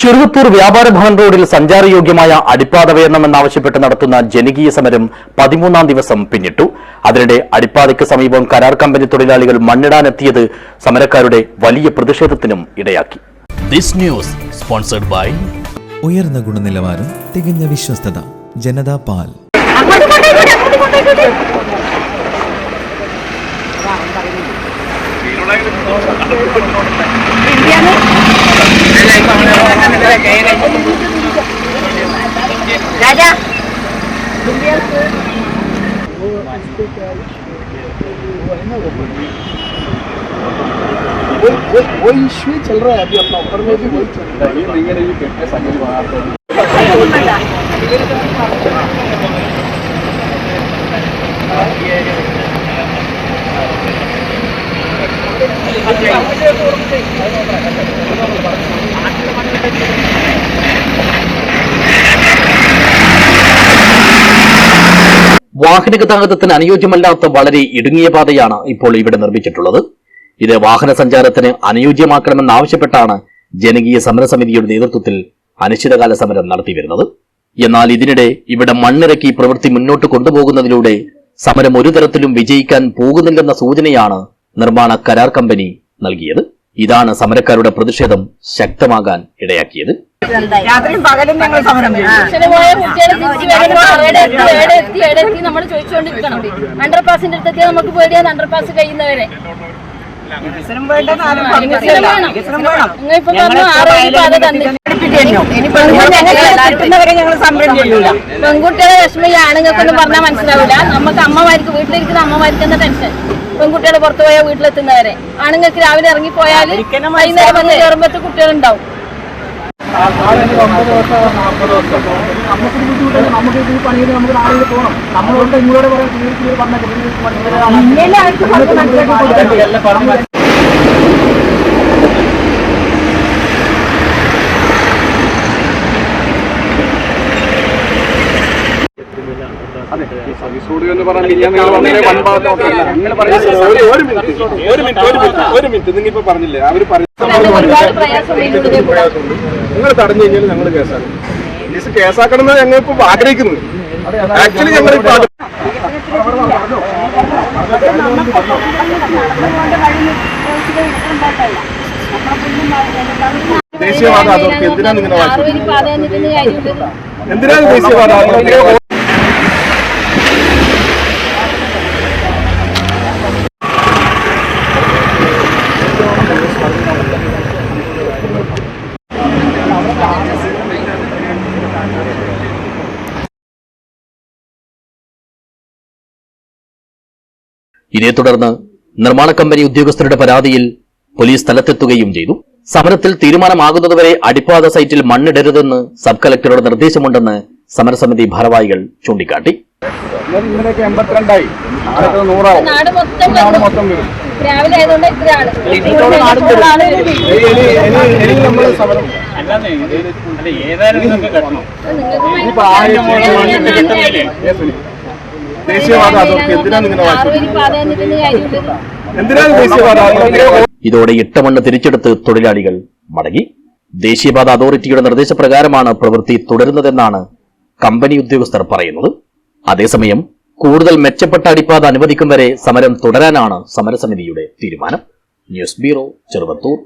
ചെറുവത്തൂർ വ്യാപാര ഭവൻ റോഡിൽ സഞ്ചാരയോഗ്യമായ അടിപ്പാത വേണമെന്നാവശ്യപ്പെട്ട് നടത്തുന്ന ജനകീയ സമരം 13ാം ദിവസം പിന്നിട്ടു. അതിനിടെ അടിപ്പാതയ്ക്ക് സമീപം കരാർ കമ്പനി തൊഴിലാളികൾ മണ്ണിടാനെത്തിയത് സമരക്കാരുടെ വലിയ പ്രതിഷേധത്തിനും ഇടയാക്കി. ഉയർന്ന ഗുണനിലവാരം, തികഞ്ഞ വിശ്വസ്തത, ജനതാ പാൽ. राजा वो इश्यू चल रहा है अभी अपना ऊपर में भी वही चल रहा है। ये नहीं है ये कहते संजय वहां വാഹനഗതാഗതത്തിന് അനുയോജ്യമല്ലാത്ത വളരെ ഇടുങ്ങിയ പാതയാണ് ഇപ്പോൾ ഇവിടെ നിർമ്മിച്ചിട്ടുള്ളത്. ഇത് വാഹന സഞ്ചാരത്തിന് അനുയോജ്യമാക്കണമെന്നാവശ്യപ്പെട്ടാണ് ജനകീയ സമരസമിതിയുടെ നേതൃത്വത്തിൽ അനിശ്ചിതകാല സമരം നടത്തിവരുന്നത്. എന്നാൽ ഇതിനിടെ ഇവിടെ മണ്ണിറക്കി പ്രവൃത്തി മുന്നോട്ട് കൊണ്ടുപോകുന്നതിലൂടെ സമരം ഒരു തരത്തിലും വിജയിക്കാൻ പോകുന്നില്ലെന്ന സൂചനയാണ് നിർമ്മാണ കരാർ കമ്പനി നൽകിയത്. ഇതാണ് സമരക്കാരുടെ പ്രതിഷേധം ശക്തമാകാൻ ഇടയാക്കിയത്. രാത്രിയും പകലും ഞങ്ങൾ സമരം നമ്മൾ ചോദിച്ചുകൊണ്ടിരിക്കണം. അണ്ടർപാസിന്റെ അടുത്തെത്തിയാൽ നമുക്ക് പേടിയാണ് അണ്ടർപാസ് കഴിയുന്നവരെ. പെൺകുട്ടികളെ വിഷമം ആണുങ്ങൾക്കൊന്നും പറഞ്ഞാൽ മനസ്സിലാവില്ല. നമുക്ക് അമ്മമാർക്ക് വീട്ടിലിരിക്കുന്ന അമ്മമാർക്ക് എന്താ ടെൻഷൻ. പെൺകുട്ടികൾ പുറത്തു പോയാൽ വീട്ടിലെത്തുന്നവരെ. ആണുങ്ങൾക്ക് രാവിലെ ഇറങ്ങിപ്പോയാൽ വൈകുന്നേരം വന്ന് കയറുമ്പോഴത്തെ കുട്ടികളുണ്ടാവും. പറഞ്ഞില്ലേ അവര് നിങ്ങൾ തടഞ്ഞു കഴിഞ്ഞാൽ ഞങ്ങൾ കേസാക്കും. കേസാക്കണം എന്നാണ് ഞങ്ങൾ ഇപ്പൊ ആഗ്രഹിക്കുന്നത്. ആക്ച്വലി ഞങ്ങൾ ദേശീയവാദ അതോറിറ്റി എന്തിനാണ് നിങ്ങളുടെ എന്തിനാണ് ദേശീയവാദ അതോറിറ്റി? ഇതേ തുടർന്ന് നിർമ്മാണ കമ്പനി ഉദ്യോഗസ്ഥരുടെ പരാതിയിൽ പോലീസ് സ്ഥലത്തെത്തുകയും ചെയ്തു. സമരത്തിൽ തീരുമാനമാകുന്നതുവരെ അടിപ്പാത സൈറ്റിൽ മണ്ണിടരുതെന്ന് സബ് കളക്ടറുടെ നിർദ്ദേശമുണ്ടെന്ന് സമരസമിതി ഭാരവാഹികൾ ചൂണ്ടിക്കാട്ടി. ദേശീയവാദ അതോറിറ്റി എന്തിനാണ് ഇതോടെ ഇട്ടമണ്ണ് തിരിച്ചെടുത്ത് തൊഴിലാളികൾ മടങ്ങി. ദേശീയപാത അതോറിറ്റിയുടെ നിർദ്ദേശപ്രകാരമാണ് പ്രവൃത്തി തുടരുന്നതെന്നാണ് കമ്പനി ഉദ്യോഗസ്ഥർ പറയുന്നത്. അതേസമയം കൂടുതൽ മെച്ചപ്പെട്ട അടിപ്പാത അനുവദിക്കും വരെ സമരം തുടരാനാണ് സമരസമിതിയുടെ തീരുമാനം. News bureau, Cheruvathur.